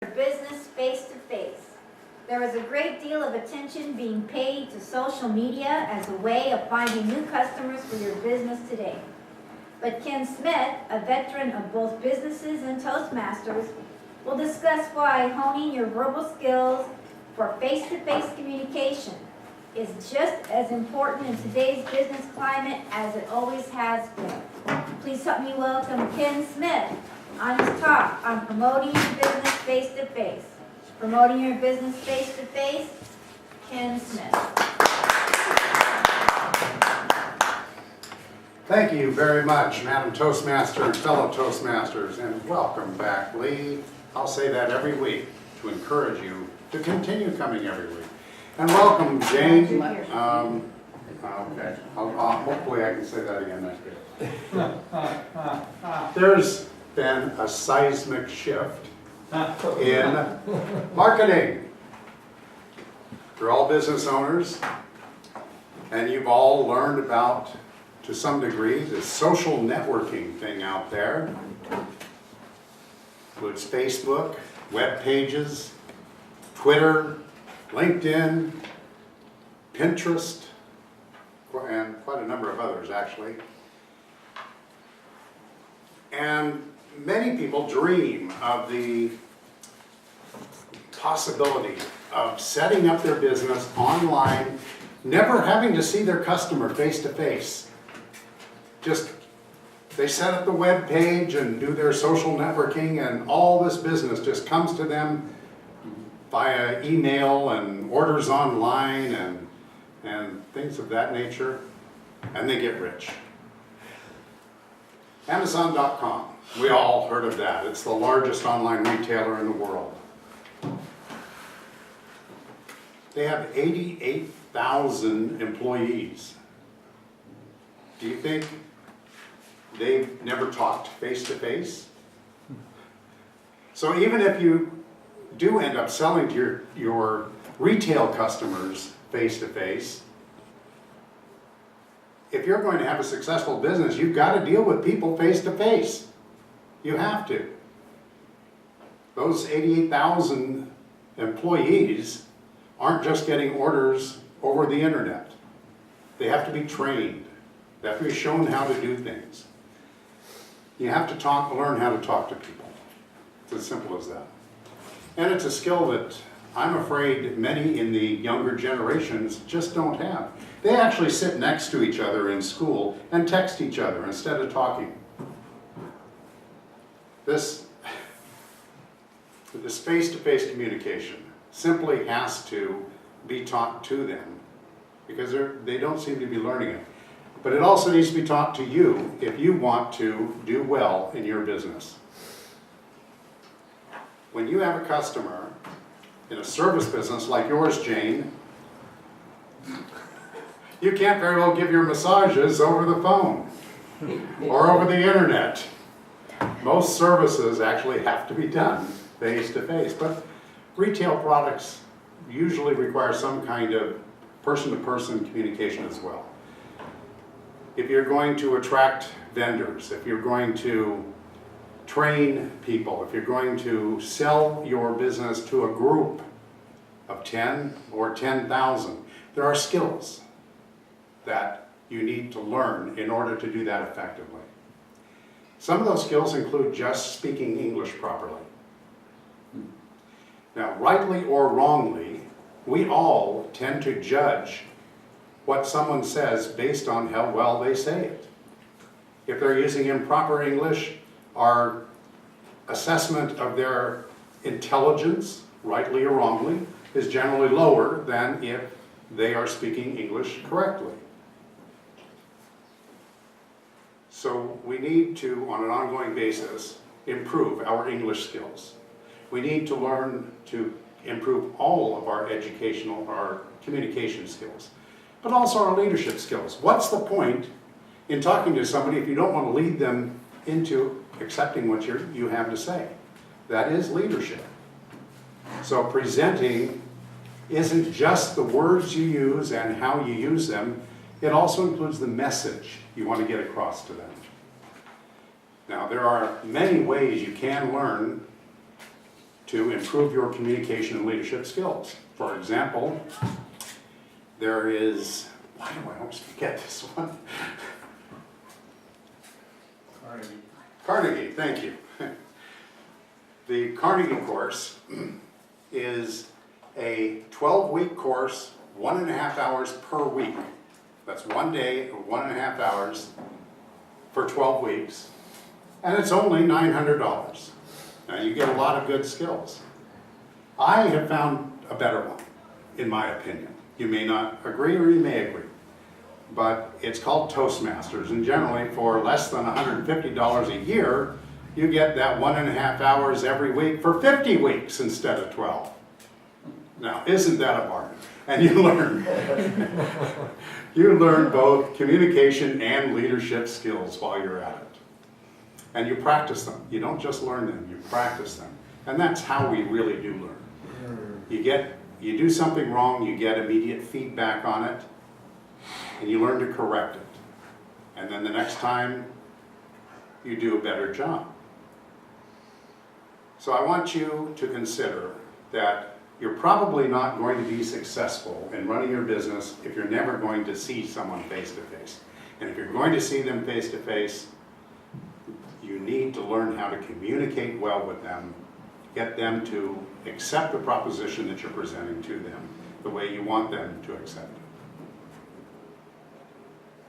business face-to-face. There is a great deal of attention being paid to social media as a way of finding new customers for your business today. But Ken Smith, a veteran of both businesses and Toastmasters, will discuss why honing your verbal skills for face-to-face communication is just as important in today's business climate as it always has been. Please help me welcome Ken Smith on his talk on promoting your business face-to-face. Promoting your business face-to-face, Ken Smith. Thank you very much, Madam Toastmaster and fellow Toastmasters, and welcome back, Lee. I'll say that every week to encourage you to continue coming every week. And welcome, Jane. Okay, hopefully I can say that again next week. There's been a seismic shift in marketing. You're all business owners, and you've all learned about, to some degree, the social networking thing out there. Includes Facebook, web pages, Twitter, LinkedIn, Pinterest, and quite a number of others actually. And many people dream of the possibility of setting up their business online, never having to see their customer face to face. Just, they set up the web page and do their social networking, and all this business just comes to them via email and orders online and things of that nature, and they get rich. Amazon.com, we all heard of that. It's the largest online retailer in the world. They have 88,000 employees. Do you think they've never talked face to face? So even if you do end up selling to your retail customers face to face, if you're going to have a successful business, you've got to deal with people face to face. You have to. Those 88,000 employees aren't just getting orders over the internet. They have to be trained. They have to be shown how to do things. You have to learn how to talk to people. It's as simple as that. And it's a skill that I'm afraid many in the younger generations just don't have. They actually sit next to each other in school and text each other instead of talking. This face-to-face communication simply has to be taught to them because they don't seem to be learning it. But it also needs to be taught to you if you want to do well in your business. When you have a customer in a service business like yours, Jane, you can't very well give your massages over the phone or over the internet. Most services actually have to be done face to face, but retail products usually require some kind of person-to-person communication as well. If you're going to attract vendors, if you're going to train people, if you're going to sell your business to a group of 10 or 10,000, there are skills that you need to learn in order to do that effectively. Some of those skills include just speaking English properly. Now, rightly or wrongly, we all tend to judge what someone says based on how well they say it. If they're using improper English, our assessment of their intelligence, rightly or wrongly, is generally lower than if they are speaking English correctly. So we need to, on an ongoing basis, improve our English skills. We need to learn to improve all of our communication skills, but also our leadership skills. What's the point in talking to somebody if you don't want to lead them into accepting what you have to say? That is leadership. So presenting isn't just the words you use and how you use them, it also includes the message you want to get across to them. Now, there are many ways you can learn to improve your communication and leadership skills. For example, there is, why do I always forget this one? Carnegie, thank you. The Carnegie course is a 12-week course, 1.5 hours per week. That's one day or 1.5 hours for 12 weeks. And it's only $900. Now you get a lot of good skills. I have found a better one, in my opinion. You may not agree or you may agree. But it's called Toastmasters, and generally for less than $150 a year, you get that 1.5 hours every week for 50 weeks instead of 12. Now, isn't that a bargain? And you learn both communication and leadership skills while you're at it. And you practice them. You don't just learn them, you practice them. And that's how we really do learn. You do something wrong, you get immediate feedback on it, and you learn to correct it. And then the next time, you do a better job. So I want you to consider that you're probably not going to be successful in running your business if you're never going to see someone face to face. And if you're going to see them face to face, you need to learn how to communicate well with them, get them to accept the proposition that you're presenting to them the way you want them to accept it.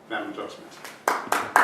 Madam Toastmaster.